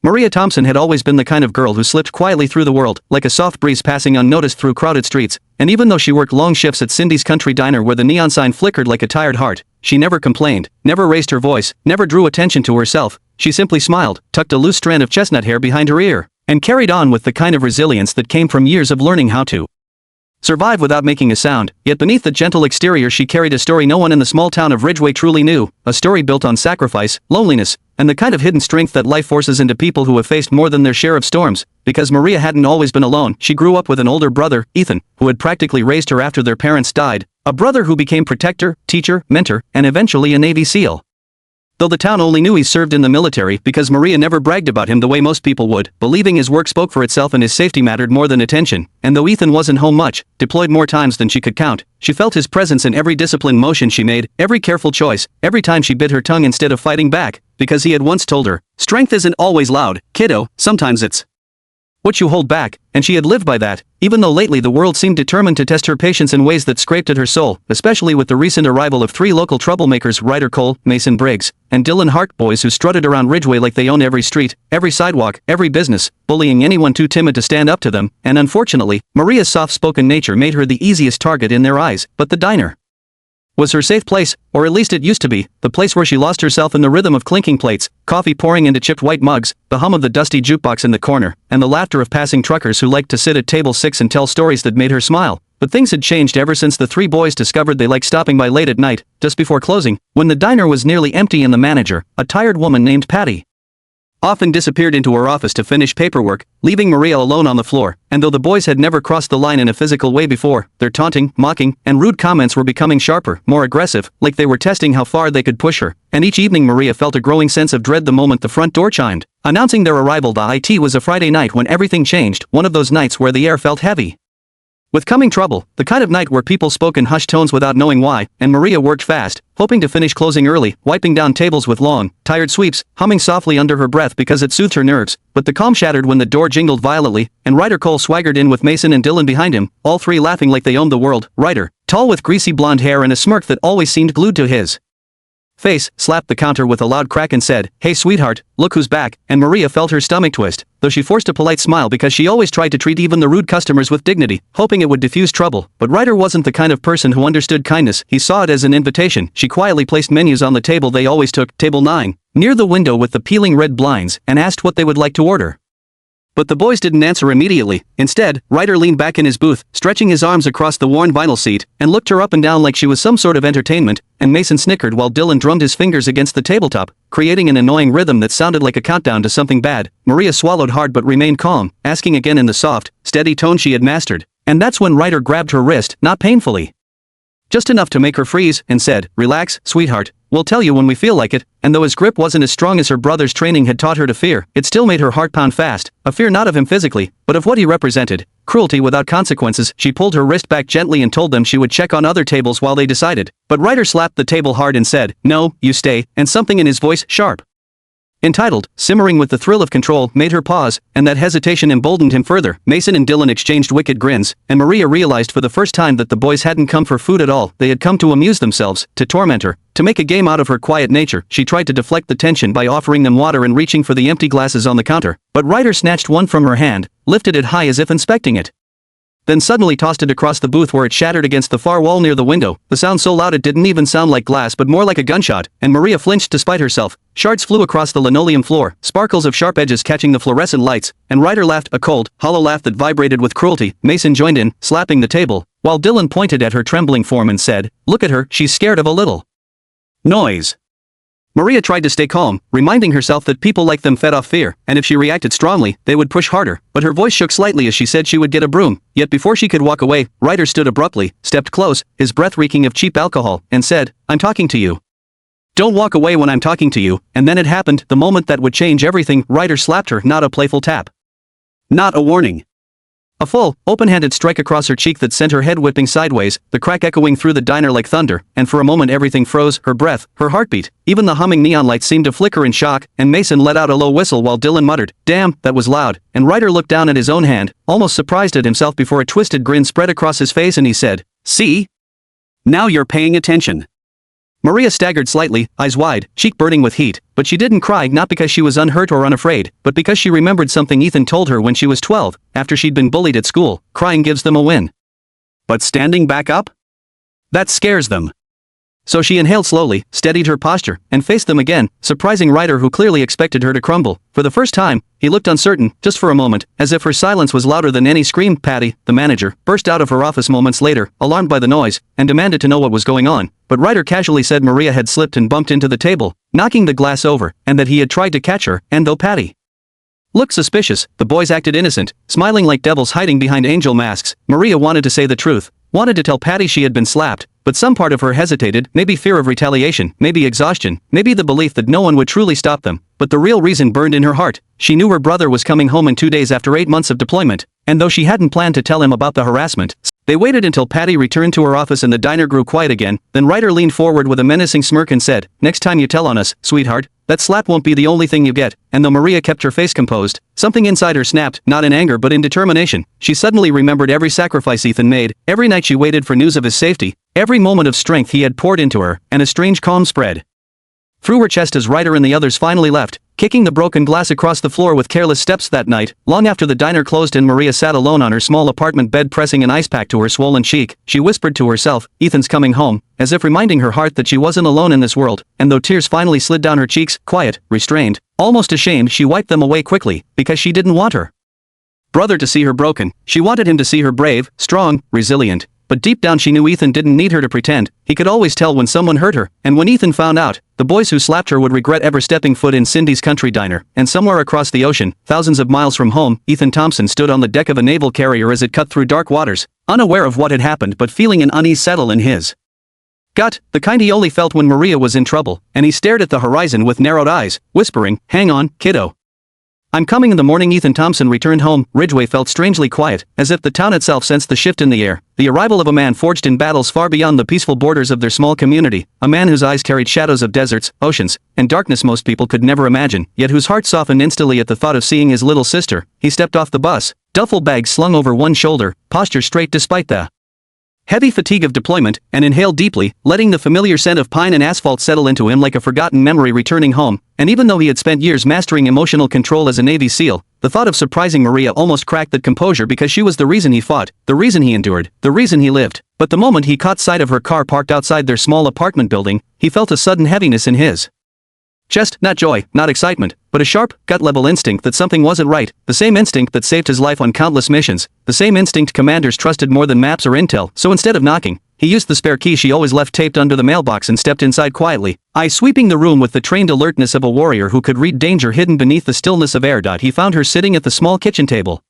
Maria Thompson had always been the kind of girl who slipped quietly through the world, like a soft breeze passing unnoticed through crowded streets, and even though she worked long shifts at Cindy's country diner where the neon sign flickered like a tired heart, she never complained, never raised her voice, never drew attention to herself. She simply smiled, tucked a loose strand of chestnut hair behind her ear, and carried on with the kind of resilience that came from years of learning how to survive without making a sound. Yet beneath the gentle exterior she carried a story no one in the small town of Ridgeway truly knew, a story built on sacrifice, loneliness, and the kind of hidden strength that life forces into people who have faced more than their share of storms. Because Maria hadn't always been alone, she grew up with an older brother, Ethan, who had practically raised her after their parents died, a brother who became protector, teacher, mentor, and eventually a Navy SEAL. Though the town only knew he served in the military because Maria never bragged about him the way most people would, believing his work spoke for itself and his safety mattered more than attention, and though Ethan wasn't home much, deployed more times than she could count, she felt his presence in every disciplined motion she made, every careful choice, every time she bit her tongue instead of fighting back, because he had once told her, "Strength isn't always loud, kiddo, sometimes it's what you hold back," and she had lived by that, even though lately the world seemed determined to test her patience in ways that scraped at her soul, especially with the recent arrival of 3 local troublemakers, Ryder Cole, Mason Briggs, and Dylan Hart, boys who strutted around Ridgeway like they owned every street, every sidewalk, every business, bullying anyone too timid to stand up to them, and unfortunately, Maria's soft-spoken nature made her the easiest target in their eyes. But the diner was her safe place, or at least it used to be, the place where she lost herself in the rhythm of clinking plates, coffee pouring into chipped white mugs, the hum of the dusty jukebox in the corner, and the laughter of passing truckers who liked to sit at table 6 and tell stories that made her smile. But things had changed ever since the 3 boys discovered they liked stopping by late at night, just before closing, when the diner was nearly empty and the manager, a tired woman named Patty, often disappeared into her office to finish paperwork, leaving Maria alone on the floor. And though the boys had never crossed the line in a physical way before, their taunting, mocking, and rude comments were becoming sharper, more aggressive, like they were testing how far they could push her. And each evening Maria felt a growing sense of dread the moment the front door chimed, announcing their arrival. It was a Friday night when everything changed, one of those nights where the air felt heavy with coming trouble, the kind of night where people spoke in hushed tones without knowing why, and Maria worked fast, hoping to finish closing early, wiping down tables with long, tired sweeps, humming softly under her breath because it soothed her nerves. But the calm shattered when the door jingled violently, and Ryder Cole swaggered in with Mason and Dylan behind him, all 3 laughing like they owned the world. Ryder, tall with greasy blonde hair and a smirk that always seemed glued to his face, slapped the counter with a loud crack and said, "Hey sweetheart, look who's back," and Maria felt her stomach twist, though she forced a polite smile because she always tried to treat even the rude customers with dignity, hoping it would diffuse trouble. But Ryder wasn't the kind of person who understood kindness, he saw it as an invitation. She quietly placed menus on the table they always took, table 9, near the window with the peeling red blinds, and asked what they would like to order. But the boys didn't answer immediately. Instead, Ryder leaned back in his booth, stretching his arms across the worn vinyl seat, and looked her up and down like she was some sort of entertainment, and Mason snickered while Dylan drummed his fingers against the tabletop, creating an annoying rhythm that sounded like a countdown to something bad. Maria swallowed hard but remained calm, asking again in the soft, steady tone she had mastered. And that's when Ryder grabbed her wrist, not painfully, just enough to make her freeze, and said, "Relax, sweetheart. We'll tell you when we feel like it." And though his grip wasn't as strong as her brother's training had taught her to fear, it still made her heart pound fast, a fear not of him physically, but of what he represented, cruelty without consequences. She pulled her wrist back gently and told them she would check on other tables while they decided. But Ryder slapped the table hard and said, "No, you stay," and something in his voice, sharp, entitled, simmering with the thrill of control, made her pause, and that hesitation emboldened him further. Mason and Dylan exchanged wicked grins, and Maria realized for the first time that the boys hadn't come for food at all. They had come to amuse themselves, to torment her, to make a game out of her quiet nature. She tried to deflect the tension by offering them water and reaching for the empty glasses on the counter, but Ryder snatched one from her hand, lifted it high as if inspecting it, then suddenly tossed it across the booth where it shattered against the far wall near the window, the sound so loud it didn't even sound like glass but more like a gunshot, and Maria flinched despite herself. Shards flew across the linoleum floor, sparkles of sharp edges catching the fluorescent lights, and Ryder laughed, a cold, hollow laugh that vibrated with cruelty. Mason joined in, slapping the table, while Dylan pointed at her trembling form and said, "Look at her, she's scared of a little noise." Maria tried to stay calm, reminding herself that people like them fed off fear, and if she reacted strongly, they would push harder, but her voice shook slightly as she said she would get a broom. Yet before she could walk away, Ryder stood abruptly, stepped close, his breath reeking of cheap alcohol, and said, "I'm talking to you. Don't walk away when I'm talking to you." And then it happened, the moment that would change everything. Ryder slapped her, not a playful tap, not a warning. A full, open-handed strike across her cheek that sent her head whipping sideways, the crack echoing through the diner like thunder, and for a moment everything froze, her breath, her heartbeat, even the humming neon lights seemed to flicker in shock, and Mason let out a low whistle while Dylan muttered, "Damn, that was loud," and Ryder looked down at his own hand, almost surprised at himself before a twisted grin spread across his face and he said, "See? Now you're paying attention." Maria staggered slightly, eyes wide, cheek burning with heat, but she didn't cry, not because she was unhurt or unafraid, but because she remembered something Ethan told her when she was 12, after she'd been bullied at school. Crying gives them a win. But standing back up? That scares them. So she inhaled slowly, steadied her posture, and faced them again, surprising Ryder, who clearly expected her to crumble. For the first time, he looked uncertain, just for a moment, as if her silence was louder than any scream. Patty, the manager, burst out of her office moments later, alarmed by the noise, and demanded to know what was going on, but Ryder casually said Maria had slipped and bumped into the table, knocking the glass over, and that he had tried to catch her, and though Patty looked suspicious, the boys acted innocent, smiling like devils hiding behind angel masks. Maria wanted to say the truth, wanted to tell Patty she had been slapped, but some part of her hesitated, maybe fear of retaliation, maybe exhaustion, maybe the belief that no one would truly stop them, but the real reason burned in her heart. She knew her brother was coming home in 2 days after 8 months of deployment, and though she hadn't planned to tell him about the harassment, they waited until Patty returned to her office and the diner grew quiet again. Then Ryder leaned forward with a menacing smirk and said, "Next time you tell on us, sweetheart, that slap won't be the only thing you get." And though Maria kept her face composed, something inside her snapped, not in anger but in determination. She suddenly remembered every sacrifice Ethan made, every night she waited for news of his safety, every moment of strength he had poured into her, and a strange calm spread through her chest as Ryder and the others finally left, kicking the broken glass across the floor with careless steps. That night, long after the diner closed and Maria sat alone on her small apartment bed pressing an ice pack to her swollen cheek, she whispered to herself, "Ethan's coming home," as if reminding her heart that she wasn't alone in this world. And though tears finally slid down her cheeks, quiet, restrained, almost ashamed, she wiped them away quickly, because she didn't want her brother to see her broken. She wanted him to see her brave, strong, resilient. But deep down she knew Ethan didn't need her to pretend. He could always tell when someone hurt her, and when Ethan found out, the boys who slapped her would regret ever stepping foot in Cindy's country diner. And somewhere across the ocean, thousands of miles from home, Ethan Thompson stood on the deck of a naval carrier as it cut through dark waters, unaware of what had happened but feeling an unease settle in his gut, the kind he only felt when Maria was in trouble, and he stared at the horizon with narrowed eyes, whispering, "Hang on, kiddo. I'm coming." In the morning Ethan Thompson returned home. Ridgeway felt strangely quiet, as if the town itself sensed the shift in the air, the arrival of a man forged in battles far beyond the peaceful borders of their small community, a man whose eyes carried shadows of deserts, oceans, and darkness most people could never imagine, yet whose heart softened instantly at the thought of seeing his little sister. He stepped off the bus, duffel bag slung over one shoulder, posture straight despite the heavy fatigue of deployment, and inhaled deeply, letting the familiar scent of pine and asphalt settle into him like a forgotten memory returning home. And even though he had spent years mastering emotional control as a Navy SEAL, the thought of surprising Maria almost cracked that composure, because she was the reason he fought, the reason he endured, the reason he lived. But the moment he caught sight of her car parked outside their small apartment building, he felt a sudden heaviness in his chest, not joy, not excitement, but a sharp, gut-level instinct that something wasn't right, the same instinct that saved his life on countless missions, the same instinct commanders trusted more than maps or intel. So instead of knocking, he used the spare key she always left taped under the mailbox and stepped inside quietly, eyes sweeping the room with the trained alertness of a warrior who could read danger hidden beneath the stillness of air. He found her sitting at the small kitchen table,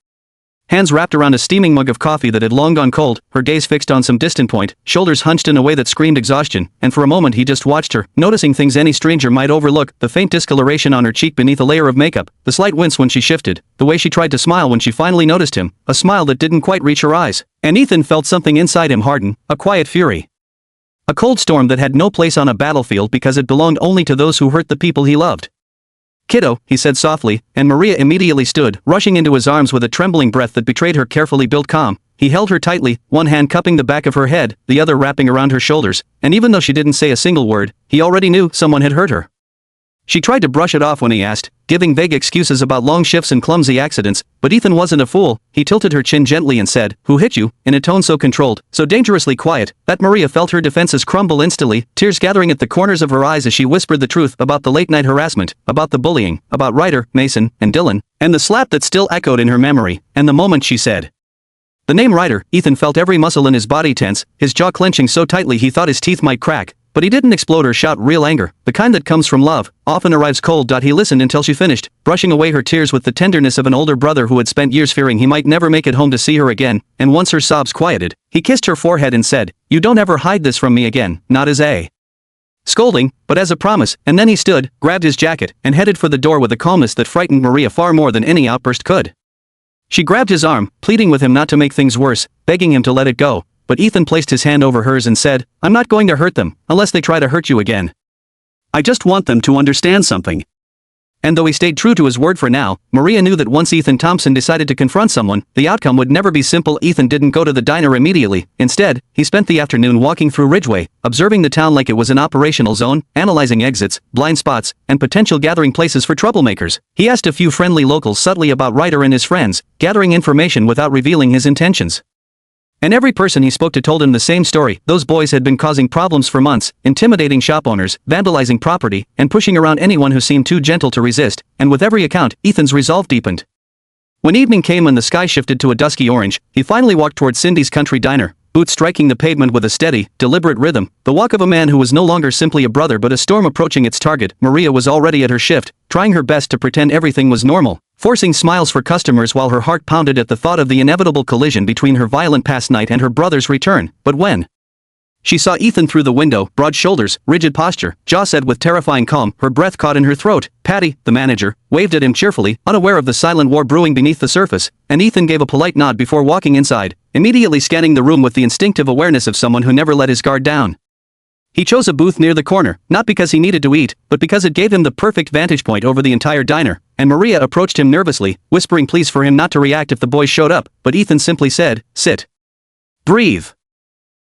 hands wrapped around a steaming mug of coffee that had long gone cold, her gaze fixed on some distant point, shoulders hunched in a way that screamed exhaustion, and for a moment he just watched her, noticing things any stranger might overlook, the faint discoloration on her cheek beneath a layer of makeup, the slight wince when she shifted, the way she tried to smile when she finally noticed him, a smile that didn't quite reach her eyes. And Ethan felt something inside him harden, a quiet fury. A cold storm that had no place on a battlefield because it belonged only to those who hurt the people he loved. "Kiddo," he said softly, and Maria immediately stood, rushing into his arms with a trembling breath that betrayed her carefully built calm. He held her tightly, one hand cupping the back of her head, the other wrapping around her shoulders, and even though she didn't say a single word, he already knew someone had hurt her. She tried to brush it off when he asked, giving vague excuses about long shifts and clumsy accidents, but Ethan wasn't a fool. He tilted her chin gently and said, "Who hit you?" in a tone so controlled, so dangerously quiet, that Maria felt her defenses crumble instantly, tears gathering at the corners of her eyes as she whispered the truth about the late-night harassment, about the bullying, about Ryder, Mason, and Dylan, and the slap that still echoed in her memory. And the moment she said the name Ryder, Ethan felt every muscle in his body tense, his jaw clenching so tightly he thought his teeth might crack. But he didn't explode or shout. Real anger, the kind that comes from love, often arrives cold. He listened until she finished, brushing away her tears with the tenderness of an older brother who had spent years fearing he might never make it home to see her again. And once her sobs quieted, he kissed her forehead and said, "You don't ever hide this from me again," not as a scolding, but as a promise. And then he stood, grabbed his jacket, and headed for the door with a calmness that frightened Maria far more than any outburst could. She grabbed his arm, pleading with him not to make things worse, begging him to let it go. But Ethan placed his hand over hers and said, "I'm not going to hurt them, unless they try to hurt you again. I just want them to understand something." And though he stayed true to his word for now, Maria knew that once Ethan Thompson decided to confront someone, the outcome would never be simple. Ethan didn't go to the diner immediately. Instead, he spent the afternoon walking through Ridgeway, observing the town like it was an operational zone, analyzing exits, blind spots, and potential gathering places for troublemakers. He asked a few friendly locals subtly about Ryder and his friends, gathering information without revealing his intentions. And every person he spoke to told him the same story. Those boys had been causing problems for months, intimidating shop owners, vandalizing property, and pushing around anyone who seemed too gentle to resist, and with every account, Ethan's resolve deepened. When evening came and the sky shifted to a dusky orange, he finally walked toward Cindy's country diner, boots striking the pavement with a steady, deliberate rhythm, the walk of a man who was no longer simply a brother but a storm approaching its target. Maria was already at her shift, trying her best to pretend everything was normal, forcing smiles for customers while her heart pounded at the thought of the inevitable collision between her violent past night and her brother's return. But when she saw Ethan through the window, broad shoulders, rigid posture, jaw set with terrifying calm, her breath caught in her throat. Patty, the manager, waved at him cheerfully, unaware of the silent war brewing beneath the surface, and Ethan gave a polite nod before walking inside, immediately scanning the room with the instinctive awareness of someone who never let his guard down. He chose a booth near the corner, not because he needed to eat, but because it gave him the perfect vantage point over the entire diner, and Maria approached him nervously, whispering pleas for him not to react if the boys showed up, but Ethan simply said, "Sit. Breathe.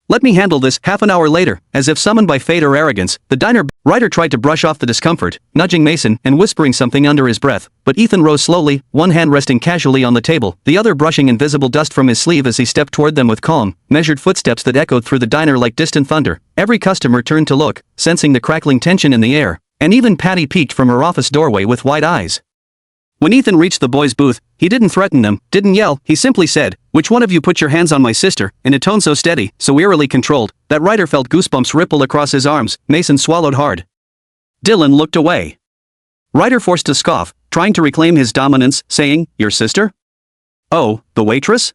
Let me handle this." Half an hour later, as if summoned by fate or arrogance, the diner Ryder tried to brush off the discomfort, nudging Mason and whispering something under his breath, but Ethan rose slowly, one hand resting casually on the table, the other brushing invisible dust from his sleeve as he stepped toward them with calm, measured footsteps that echoed through the diner like distant thunder. Every customer turned to look, sensing the crackling tension in the air, and even Patty peeked from her office doorway with wide eyes. When Ethan reached the boys' booth, he didn't threaten them, didn't yell, he simply said, "Which one of you put your hands on my sister?" in a tone so steady, so eerily controlled, that Ryder felt goosebumps ripple across his arms. Mason swallowed hard. Dylan looked away. Ryder forced a scoff, trying to reclaim his dominance, saying, "Your sister? Oh, the waitress?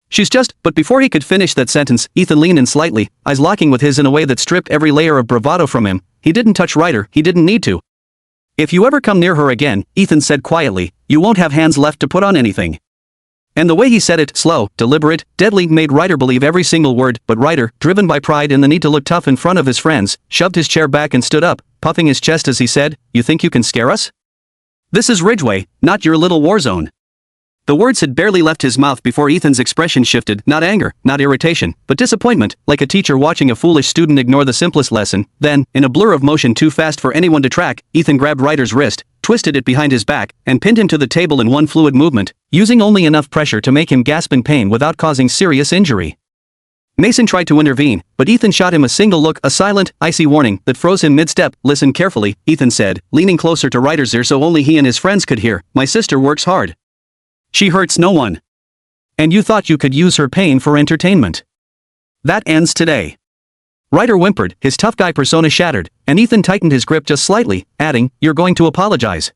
She's just..." But before he could finish that sentence, Ethan leaned in slightly, eyes locking with his in a way that stripped every layer of bravado from him. He didn't touch Ryder, he didn't need to. "If you ever come near her again," Ethan said quietly, "you won't have hands left to put on anything." And the way he said it, slow, deliberate, deadly, made Ryder believe every single word. But Ryder, driven by pride and the need to look tough in front of his friends, shoved his chair back and stood up, puffing his chest as he said, "You think you can scare us? This is Ridgeway, not your little war zone." The words had barely left his mouth before Ethan's expression shifted, not anger, not irritation, but disappointment, like a teacher watching a foolish student ignore the simplest lesson. Then, in a blur of motion too fast for anyone to track, Ethan grabbed Ryder's wrist, twisted it behind his back, and pinned him to the table in one fluid movement, using only enough pressure to make him gasp in pain without causing serious injury. Mason tried to intervene, but Ethan shot him a single look, a silent, icy warning that froze him mid-step. "Listen carefully," Ethan said, leaning closer to Ryder's ear so only he and his friends could hear. "My sister works hard. She hurts no one. And you thought you could use her pain for entertainment. That ends today." Ryder whimpered, his tough guy persona shattered, and Ethan tightened his grip just slightly, adding, "You're going to apologize.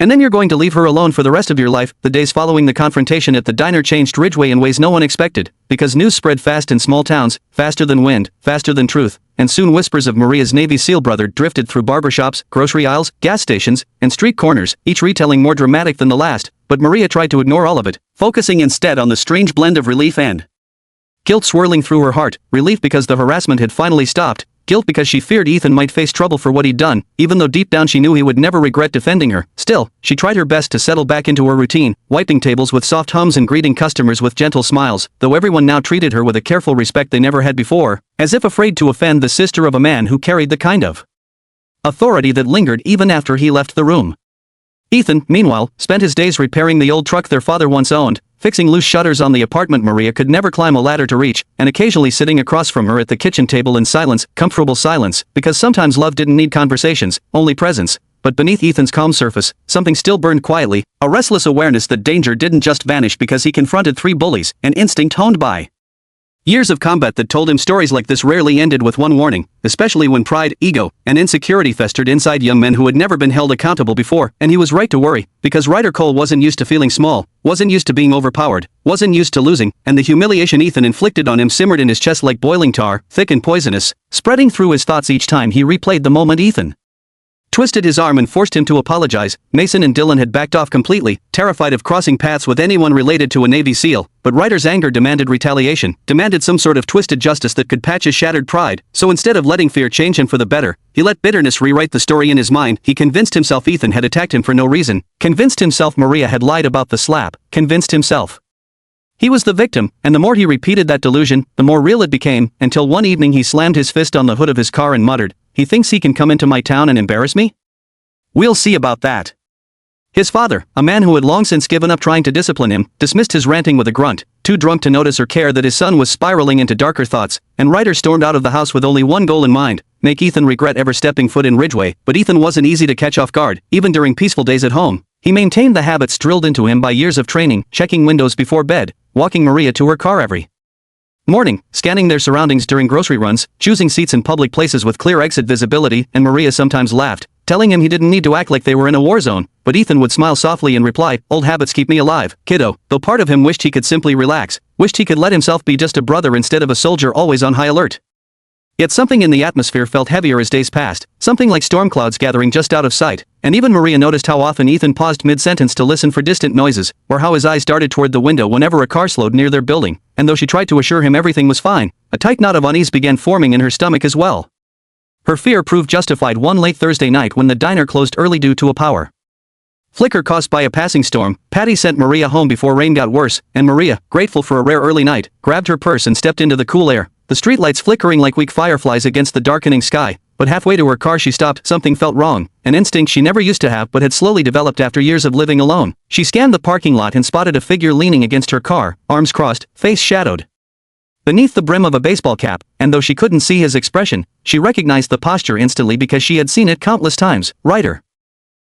And then you're going to leave her alone for the rest of your life." The days following the confrontation at the diner changed Ridgeway in ways no one expected, because news spread fast in small towns, faster than wind, faster than truth, and soon whispers of Maria's Navy SEAL brother drifted through barbershops, grocery aisles, gas stations, and street corners, each retelling more dramatic than the last. But Maria tried to ignore all of it, focusing instead on the strange blend of relief and guilt swirling through her heart. Relief because the harassment had finally stopped, guilt because she feared Ethan might face trouble for what he'd done, even though deep down she knew he would never regret defending her. Still, she tried her best to settle back into her routine, wiping tables with soft hums and greeting customers with gentle smiles, though everyone now treated her with a careful respect they never had before, as if afraid to offend the sister of a man who carried the kind of authority that lingered even after he left the room. Ethan, meanwhile, spent his days repairing the old truck their father once owned, fixing loose shutters on the apartment Maria could never climb a ladder to reach, and occasionally sitting across from her at the kitchen table in silence, comfortable silence, because sometimes love didn't need conversations, only presence. But beneath Ethan's calm surface, something still burned quietly, a restless awareness that danger didn't just vanish because he confronted 3 bullies, an instinct honed by years of combat that told him stories like this rarely ended with one warning, especially when pride, ego, and insecurity festered inside young men who had never been held accountable before. And he was right to worry, because Ryder Cole wasn't used to feeling small, wasn't used to being overpowered, wasn't used to losing, and the humiliation Ethan inflicted on him simmered in his chest like boiling tar, thick and poisonous, spreading through his thoughts each time he replayed the moment. Ethan twisted his arm and forced him to apologize. Mason and Dylan had backed off completely, terrified of crossing paths with anyone related to a Navy SEAL, but Ryder's anger demanded retaliation, demanded some sort of twisted justice that could patch his shattered pride, so instead of letting fear change him for the better, he let bitterness rewrite the story in his mind. He convinced himself Ethan had attacked him for no reason, convinced himself Maria had lied about the slap, convinced himself he was the victim, and the more he repeated that delusion, the more real it became, until one evening he slammed his fist on the hood of his car and muttered, "He thinks he can come into my town and embarrass me? We'll see about that." His father, a man who had long since given up trying to discipline him, dismissed his ranting with a grunt, too drunk to notice or care that his son was spiraling into darker thoughts, and Ryder stormed out of the house with only one goal in mind: make Ethan regret ever stepping foot in Ridgeway. But Ethan wasn't easy to catch off guard, even during peaceful days at home. He maintained the habits drilled into him by years of training, checking windows before bed, walking Maria to her car every morning, scanning their surroundings during grocery runs, choosing seats in public places with clear exit visibility, and Maria sometimes laughed, telling him he didn't need to act like they were in a war zone, but Ethan would smile softly and reply, "Old habits keep me alive, kiddo," though part of him wished he could simply relax, wished he could let himself be just a brother instead of a soldier always on high alert. Yet something in the atmosphere felt heavier as days passed, something like storm clouds gathering just out of sight, and even Maria noticed how often Ethan paused mid-sentence to listen for distant noises, or how his eyes darted toward the window whenever a car slowed near their building, and though she tried to assure him everything was fine, a tight knot of unease began forming in her stomach as well. Her fear proved justified one late Thursday night when the diner closed early due to a power flicker caused by a passing storm. Patty sent Maria home before rain got worse, and Maria, grateful for a rare early night, grabbed her purse and stepped into the cool air, the streetlights flickering like weak fireflies against the darkening sky. But halfway to her car she stopped. Something felt wrong, an instinct she never used to have but had slowly developed after years of living alone. She scanned the parking lot and spotted a figure leaning against her car, arms crossed, face shadowed beneath the brim of a baseball cap, and though she couldn't see his expression, she recognized the posture instantly because she had seen it countless times. Ryder.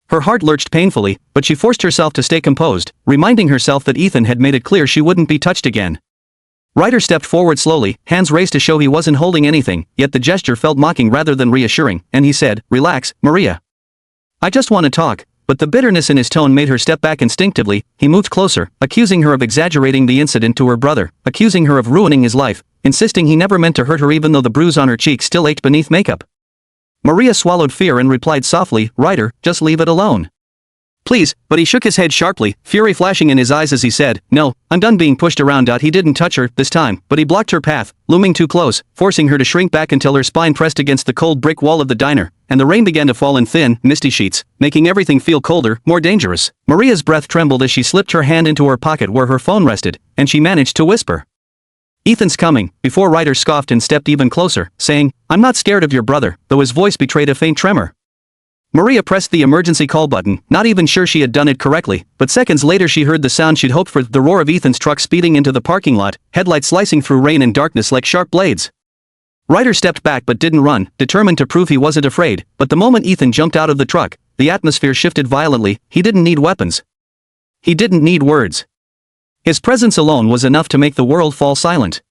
Her heart lurched painfully, but she forced herself to stay composed, reminding herself that Ethan had made it clear she wouldn't be touched again. Ryder stepped forward slowly, hands raised to show he wasn't holding anything, yet the gesture felt mocking rather than reassuring, and he said, "Relax, Maria. I just want to talk." But the bitterness in his tone made her step back instinctively. He moved closer, accusing her of exaggerating the incident to her brother, accusing her of ruining his life, insisting he never meant to hurt her even though the bruise on her cheek still ached beneath makeup. Maria swallowed fear and replied softly, "Ryder, just leave it alone. Please," but he shook his head sharply, fury flashing in his eyes as he said, "No, I'm done being pushed around." He didn't touch her this time, but he blocked her path, looming too close, forcing her to shrink back until her spine pressed against the cold brick wall of the diner, and the rain began to fall in thin, misty sheets, making everything feel colder, more dangerous. Maria's breath trembled as she slipped her hand into her pocket where her phone rested, and she managed to whisper, "Ethan's coming," before Ryder scoffed and stepped even closer, saying, "I'm not scared of your brother," though his voice betrayed a faint tremor. Maria pressed the emergency call button, not even sure she had done it correctly, but seconds later she heard the sound she'd hoped for, the roar of Ethan's truck speeding into the parking lot, headlights slicing through rain and darkness like sharp blades. Ryder stepped back but didn't run, determined to prove he wasn't afraid, but the moment Ethan jumped out of the truck, the atmosphere shifted violently. He didn't need weapons. He didn't need words. His presence alone was enough to make the world fall silent.